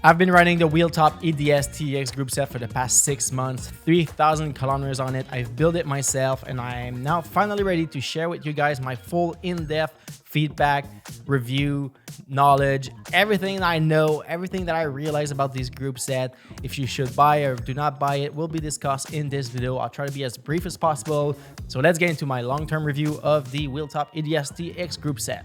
I've been riding the WheelTop EDS TX Groupset for the past 6 months, 3,000 kilometers on it. I've built it myself and I am now finally ready to share with you guys my full in-depth feedback, review, knowledge, everything I know, everything that I realize about this Groupset. If you should buy or do not buy it will be discussed in this video. I'll try to be as brief as possible. So let's get into my long-term review of the WheelTop EDS TX Groupset.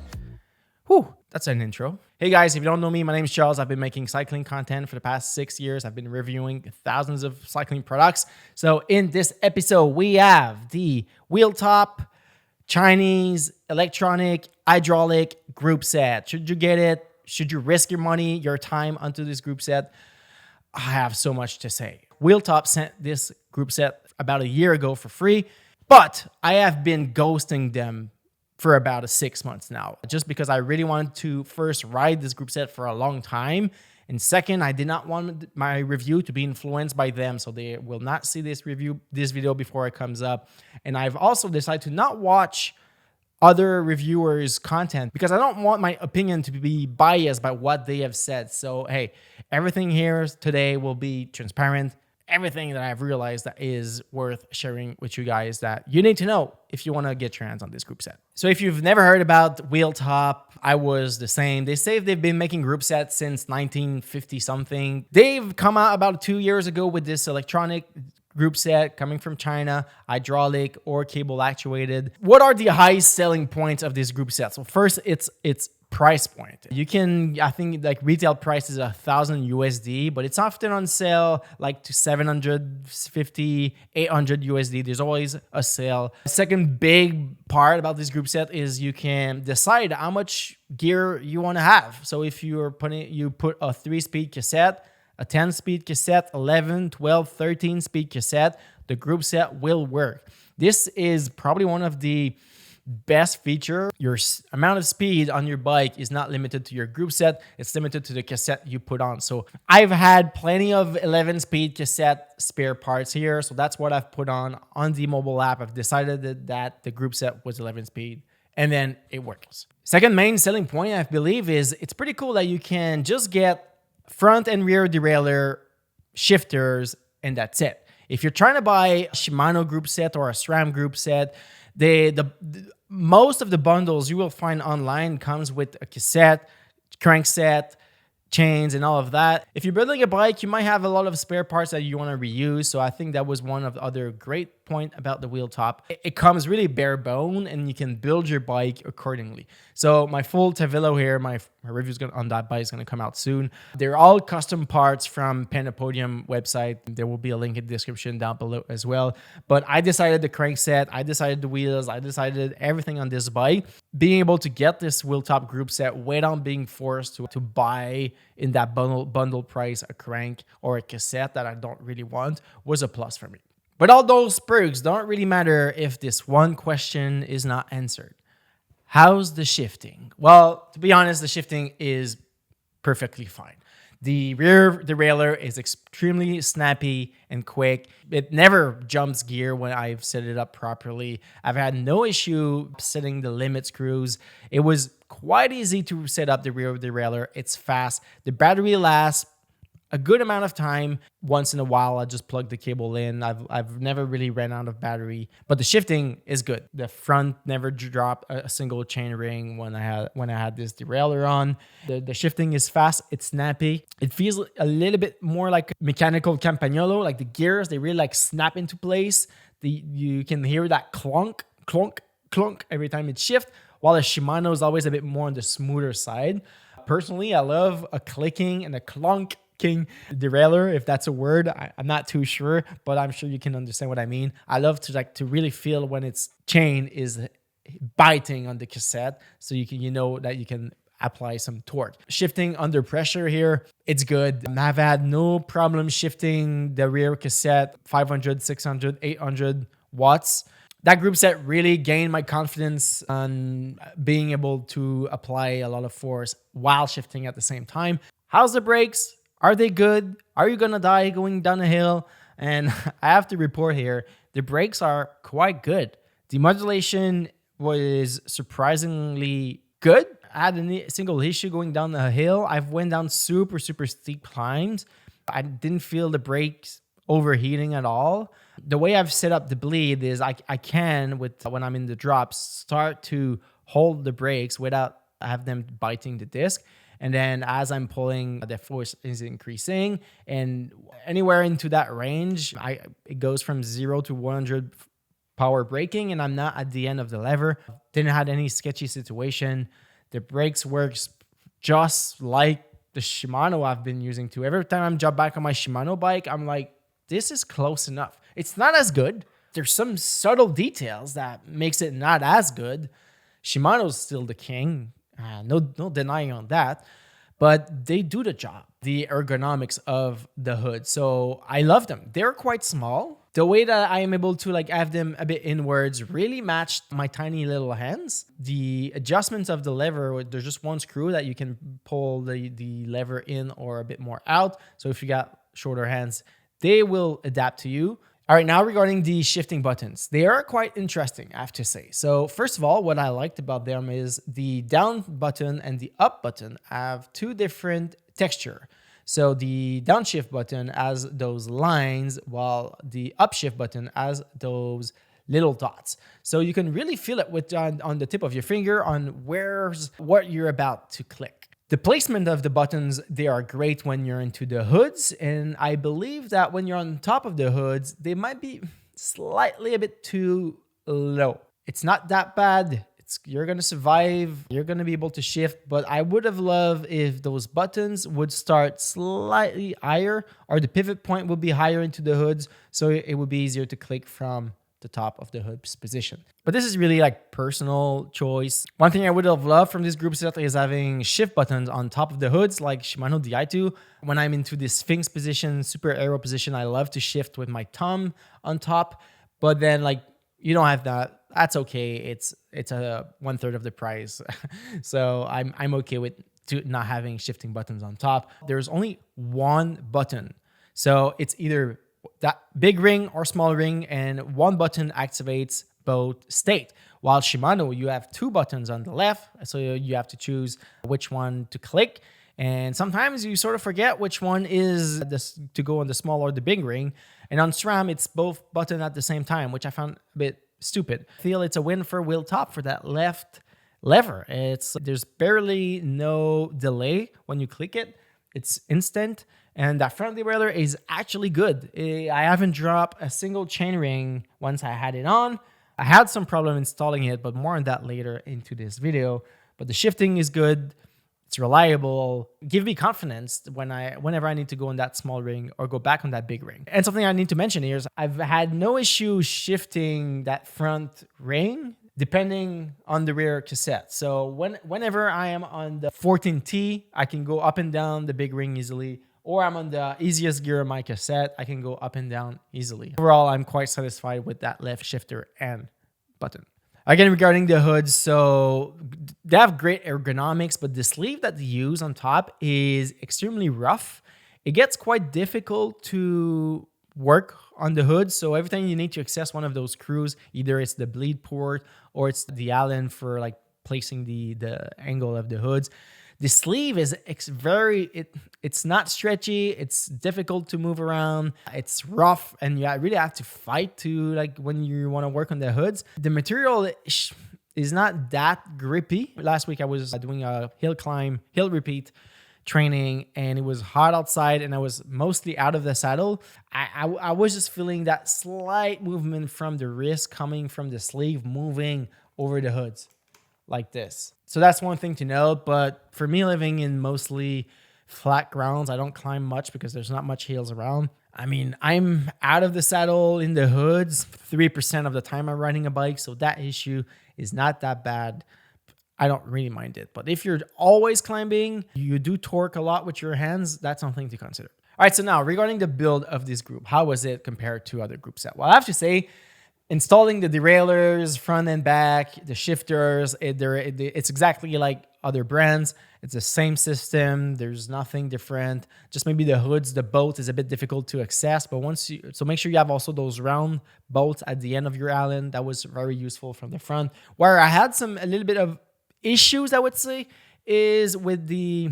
Whew, that's an intro. Hey guys, if you don't know me, my name is Charles. I've been making cycling content for the past 6 years. I've been reviewing thousands of cycling products. So in this episode, we have the WheelTop Chinese electronic hydraulic Groupset. Should you get it? Should you risk your money, your time onto this Groupset? I have so much to say. WheelTop sent this Groupset about a year ago for free, but I have been ghosting them for about 6 months now, just because I really wanted to first ride this Groupset for a long time. And second, I did not want my review to be influenced by them, so they will not see this video before it comes up. And I've also decided to not watch other reviewers' content because I don't want my opinion to be biased by what they have said. So hey, everything here today will be transparent. Everything that I've realized that is worth sharing with you guys that you need to know if you want to get your hands on this Groupset. So if you've never heard about WheelTop, I was the same. They say they've been making Groupsets since 1950 something. They've come out about 2 years ago with this electronic Groupset coming from China, hydraulic or cable actuated. What are the highest selling points of this Groupset? So first, it's price point. You can, I think like retail price is 1,000 USD, but it's often on sale like to 750, 800 USD. There's always a sale. Second big part about this Groupset is you can decide how much gear you want to have. So if you put a 3-speed cassette, a 10-speed cassette, 11, 12, 13-speed cassette, the Groupset will work. This is probably one of the best feature. Your amount of speed on your bike is not limited to your Groupset. It's limited to the cassette you put on. So I've had plenty of 11-speed cassette spare parts here. So that's what I've put on the mobile app. I've decided that the Groupset was 11-speed and then it works. Second main selling point, I believe, is it's pretty cool that you can just get front and rear derailleur, shifters, and that's it. If you're trying to buy a Shimano Groupset or a SRAM Groupset, most of the bundles you will find online comes with a cassette, crankset, chains, and all of that. If you're building a bike, you might have a lot of spare parts that you want to reuse. So I think that was one of the other great point about the WheelTop. It comes really bare bone and you can build your bike accordingly. So my full Tavilo here, my review on that bike is going to come out soon. They're all custom parts from Panopodium website. There will be a link in the description down below as well. But I decided the crankset, I decided the wheels, I decided everything on this bike. Being able to get this WheelTop Groupset without being forced to buy in that bundle price a crank or a cassette that I don't really want was a plus for me. But all those perks don't really matter if this one question is not answered. How's the shifting? Well, to be honest, the shifting is perfectly fine. The rear derailleur is extremely snappy and quick. It never jumps gear when I've set it up properly. I've had no issue setting the limit screws. It was quite easy to set up the rear derailleur. It's fast. The battery lasts a good amount of time. Once in a while, I just plug the cable in. I've never really ran out of battery, but the shifting is good. The front never dropped a single chain ring when I had this derailleur on. The shifting is fast. It's snappy. It feels a little bit more like mechanical Campagnolo, like the gears, they really like snap into place. You can hear that clunk, clunk, clunk every time it shifts, while the Shimano is always a bit more on the smoother side. Personally, I love a clicking and a clunk derailleur, if that's a word. I'm not too sure, but I'm sure you can understand what I mean. I love to really feel when its chain is biting on the cassette, so you know that you can apply some torque. Shifting under pressure here, it's good. I've had no problem shifting the rear cassette 500, 600, 800 watts. That Groupset really gained my confidence on being able to apply a lot of force while shifting at the same time. How's the brakes? Are they good? Are you gonna die going down a hill? And I have to report here, the brakes are quite good. The modulation was surprisingly good. had a single issue going down the hill. I've went down super steep climbs. I didn't feel the brakes overheating at all. The way I've set up the bleed is I can, when I'm in the drops, start to hold the brakes without have them biting the disc. And then as I'm pulling, the force is increasing, and anywhere into that range, it goes from 0 to 100 power braking, and I'm not at the end of the lever. Didn't have any sketchy situation. The brakes works just like the Shimano I've been using too. Every time I'm jump back on my Shimano bike, I'm like, this is close enough. It's not as good. There's some subtle details that makes it not as good. Shimano's still the king. No denying on that, but they do the job. The ergonomics of the hood. So I love them. They're quite small. The way that I am able to have them a bit inwards really matched my tiny little hands. The adjustments of the lever, there's just one screw that you can pull the lever in or a bit more out. So if you got shorter hands, they will adapt to you. All right, now regarding the shifting buttons, they are quite interesting, I have to say. So first of all, what I liked about them is the down button and the up button have two different texture. So the downshift button has those lines, while the upshift button has those little dots. So you can really feel it on the tip of your finger on what you're about to click. The placement of the buttons, they are great when you're into the hoods, and I believe that when you're on top of the hoods, they might be slightly a bit too low. It's not that bad. You're going to survive. You're going to be able to shift, but I would have loved if those buttons would start slightly higher, or the pivot point would be higher into the hoods, so it would be easier to click from the top of the hood's position. But this is really personal choice. One thing I would have loved from this group set is having shift buttons on top of the hoods like Shimano Di2. When I'm into the Sphinx position, super aero position, I love to shift with my thumb on top. But then you don't have that. That's okay. It's a 1/3 of the price. So I'm okay with not having shifting buttons on top. There's only one button. So it's either that big ring or small ring, and one button activates both state. While Shimano, you have two buttons on the left, so you have to choose which one to click. And sometimes you sort of forget which one is to go on the small or the big ring. And on SRAM, it's both buttons at the same time, which I found a bit stupid. I feel it's a win for WheelTop for that left lever. There's barely no delay when you click it. It's instant. And that front derailleur is actually good. I haven't dropped a single chainring once I had it on. I had some problem installing it, but more on that later into this video. But the shifting is good. It's reliable. Give me confidence whenever I need to go on that small ring or go back on that big ring. And something I need to mention here is I've had no issue shifting that front ring depending on the rear cassette. So whenever I am on the 14T, I can go up and down the big ring easily. Or I'm on the easiest gear of my cassette, I can go up and down easily. Overall, I'm quite satisfied with that left shifter and button. Again, regarding the hoods, so they have great ergonomics, but the sleeve that they use on top is extremely rough. It gets quite difficult to work on the hood. So every time you need to access one of those screws, either it's the bleed port or it's the Allen for placing the angle of the hoods. The sleeve is it's not stretchy. It's difficult to move around. It's rough, and you really have to fight to when you want to work on the hoods. The material is not that grippy. Last week I was doing a hill repeat training, and it was hot outside, and I was mostly out of the saddle. I was just feeling that slight movement from the wrist coming from the sleeve moving over the hoods like this. So that's one thing to note. But for me, living in mostly flat grounds, I don't climb much because there's not much hills around. I mean, I'm out of the saddle in the hoods 3% of the time I'm riding a bike. So that issue is not that bad. I don't really mind it. But if you're always climbing, you do torque a lot with your hands, that's something to consider. All right, so now regarding the build of this group, how was it compared to other group set? Well, I have to say, installing the derailleurs, front and back, the shifters, it's exactly like other brands. It's the same system. There's nothing different. Just maybe the hoods, the bolt is a bit difficult to access. But so make sure you have also those round bolts at the end of your Allen. That was very useful from the front. Where I had a little bit of issues, I would say, is with the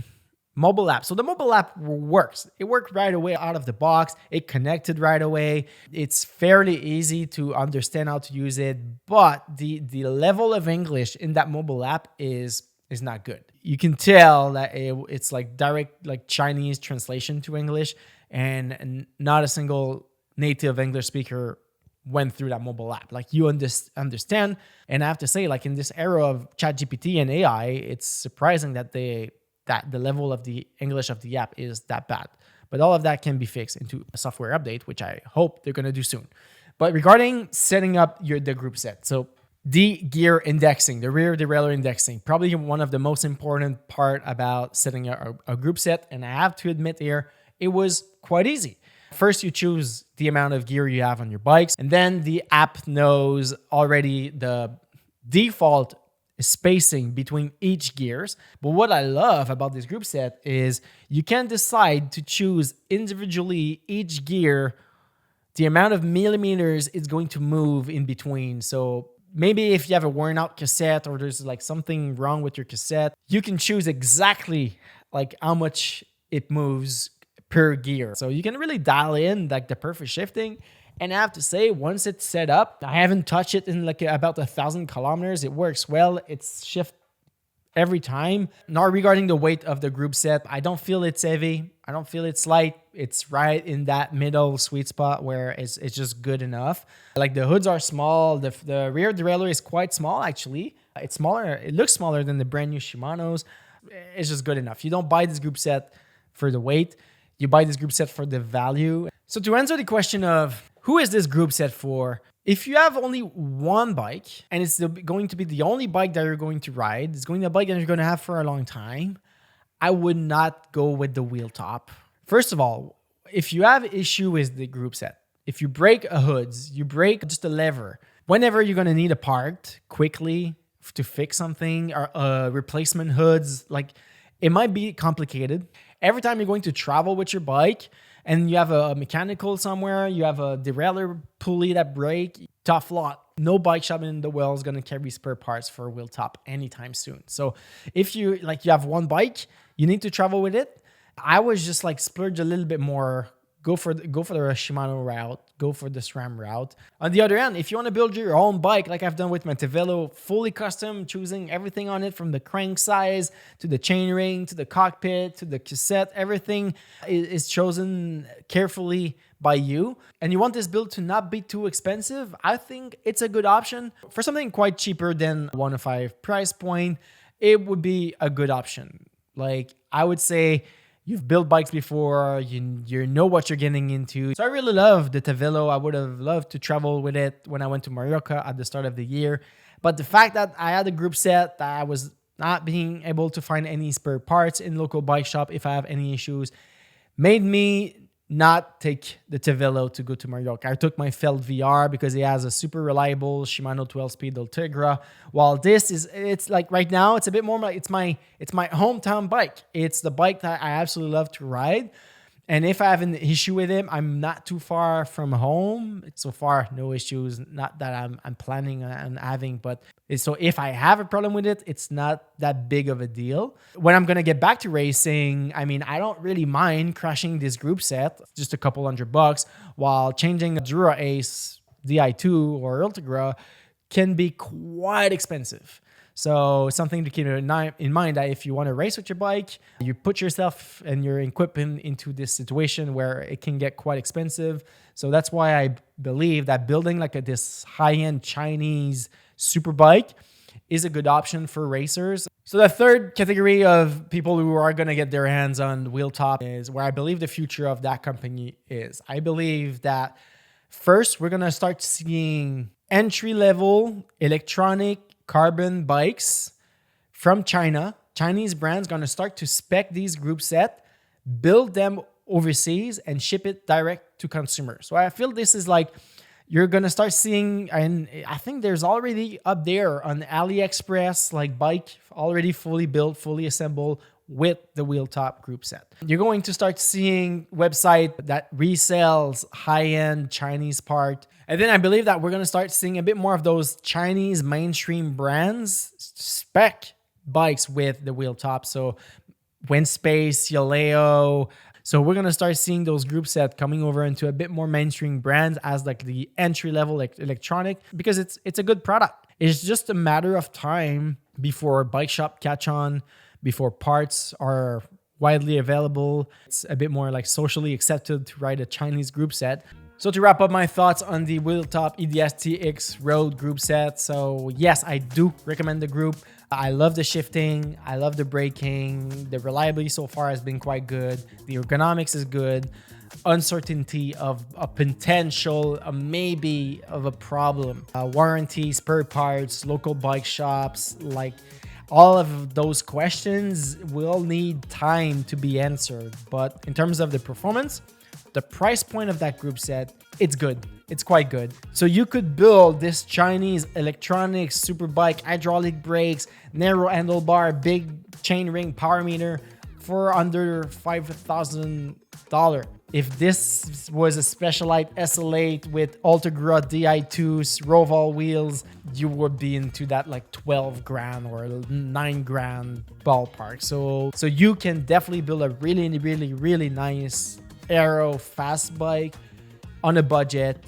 mobile app. So the mobile app works. It worked right away out of the box. It connected right away. It's fairly easy to understand how to use it, but the level of English in that mobile app is not good. You can tell that it's like direct like Chinese translation to English, and not a single native English speaker went through that mobile app. Like you understand. And I have to say, like in this era of ChatGPT and AI, it's surprising that the level of the English of the app is that bad. But all of that can be fixed into a software update, which I hope they're going to do soon. But regarding setting up the group set, so the gear indexing, the rear derailleur indexing, probably one of the most important part about setting a group set. And I have to admit here, it was quite easy. First, you choose the amount of gear you have on your bikes, and then the app knows already the default spacing between each gears. But what I love about this group set is you can decide to choose individually each gear, the amount of millimeters it's going to move in between. So maybe if you have a worn out cassette or there's like something wrong with your cassette, you can choose exactly like how much it moves per gear. So you can really dial in like the perfect shifting. And I have to say, once it's set up, I haven't touched it in like about 1,000 kilometers. It works well. It's shift every time. Now regarding the weight of the group set, I don't feel it's heavy. I don't feel it's light. It's right in that middle sweet spot where it's just good enough. Like the hoods are small. The rear derailleur is quite small actually. It's smaller. It looks smaller than the brand new Shimano's. It's just good enough. You don't buy this group set for the weight. You buy this group set for the value. So to answer the question of who is this group set for? If you have only one bike and it's going to be the only bike that you're going to ride, it's going to be a bike that you're going to have for a long time, I would not go with the WheelTop. First of all, if you have issue with the group set, if you break a hoods, you break just a lever, whenever you're going to need a part quickly to fix something or replacement hoods, like it might be complicated. Every time you're going to travel with your bike and you have a mechanical somewhere, you have a derailleur pulley that break, tough lot. No bike shop in the world is going to carry spare parts for a WheelTop anytime soon. So if you have one bike, you need to travel with it. I was just like splurge a little bit more. Go for the Shimano route. Go for the SRAM route. On the other hand, if you want to build your own bike, like I've done with my Tevelo, fully custom, choosing everything on it from the crank size to the chainring to the cockpit to the cassette, everything is chosen carefully by you. And you want this build to not be too expensive, I think it's a good option. For something quite cheaper than 105 price point, it would be a good option. Like I would say, you've built bikes before, you know what you're getting into. So I really love the Tevelo. I would have loved to travel with it when I went to Mallorca at the start of the year. But the fact that I had a group set, that I was not being able to find any spare parts in local bike shop if I have any issues, made me not take the Tevelo to go to Mallorca. I took my Felt VR because it has a super reliable Shimano 12-speed Ultegra. While it's like right now, it's a bit more like it's my hometown bike. It's the bike that I absolutely love to ride. And if I have an issue with it, I'm not too far from home. So far, no issues. Not that I'm planning on having, but so if I have a problem with it, it's not that big of a deal. When I'm going to get back to racing, I mean, I don't really mind crashing this group set, just a couple $100, while changing a Dura Ace Di2 or Ultegra can be quite expensive. So something to keep in mind that if you want to race with your bike, you put yourself and your equipment into this situation where it can get quite expensive. So that's why I believe that building like this high-end Chinese super bike is a good option for racers. So the third category of people who are going to get their hands on WheelTop is where I believe the future of that company is. I believe that first, we're going to start seeing entry-level electronic carbon bikes from China. Chinese brands going to start to spec these group set, build them overseas, and ship it direct to consumers. So I feel this is like you're going to start seeing, and I think there's already up there on AliExpress, like bike already fully built, fully assembled with the WheelTop group set. You're going to start seeing website that resells high-end Chinese part. And then I believe that we're going to start seeing a bit more of those Chinese mainstream brands spec bikes with the wheel top. So Windspace, Yaleo. So we're gonna start seeing those group set coming over into a bit more mainstream brands as like the entry level electronic, because it's a good product. It's just a matter of time before bike shop catch on, before parts are widely available. It's a bit more like socially accepted to ride a Chinese group set. So to wrap up my thoughts on the WheelTop EDS TX Road group set. So yes, I do recommend the group. I love the shifting. I love the braking. The reliability so far has been quite good. The ergonomics is good. Uncertainty of a potential, maybe of a problem. Warranty, spare parts, local bike shops, like all of those questions will need time to be answered. But in terms of the performance, the price point of that group set, it's good. It's quite good. So you could build this Chinese electronics super bike, hydraulic brakes, narrow handlebar, big chain ring power meter for under $5,000. If this was a Specialized SL8 with Ultegra Di2s, Roval wheels, you would be into that like 12 grand or 9 grand ballpark. So you can definitely build a really nice aero fast bike on a budget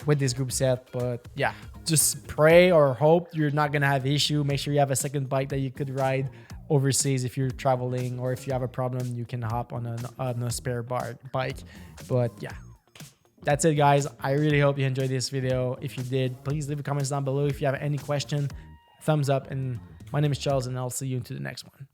with this group set. But yeah, just pray or hope you're not gonna have issue. Make sure you have a second bike that you could ride overseas if you're traveling, or if you have a problem you can hop on a spare bike. But yeah, that's it guys. I really hope you enjoyed this video. If you did, please leave a comments down below. If you have any question, thumbs up. And my name is Charles, and I'll see you into the next one.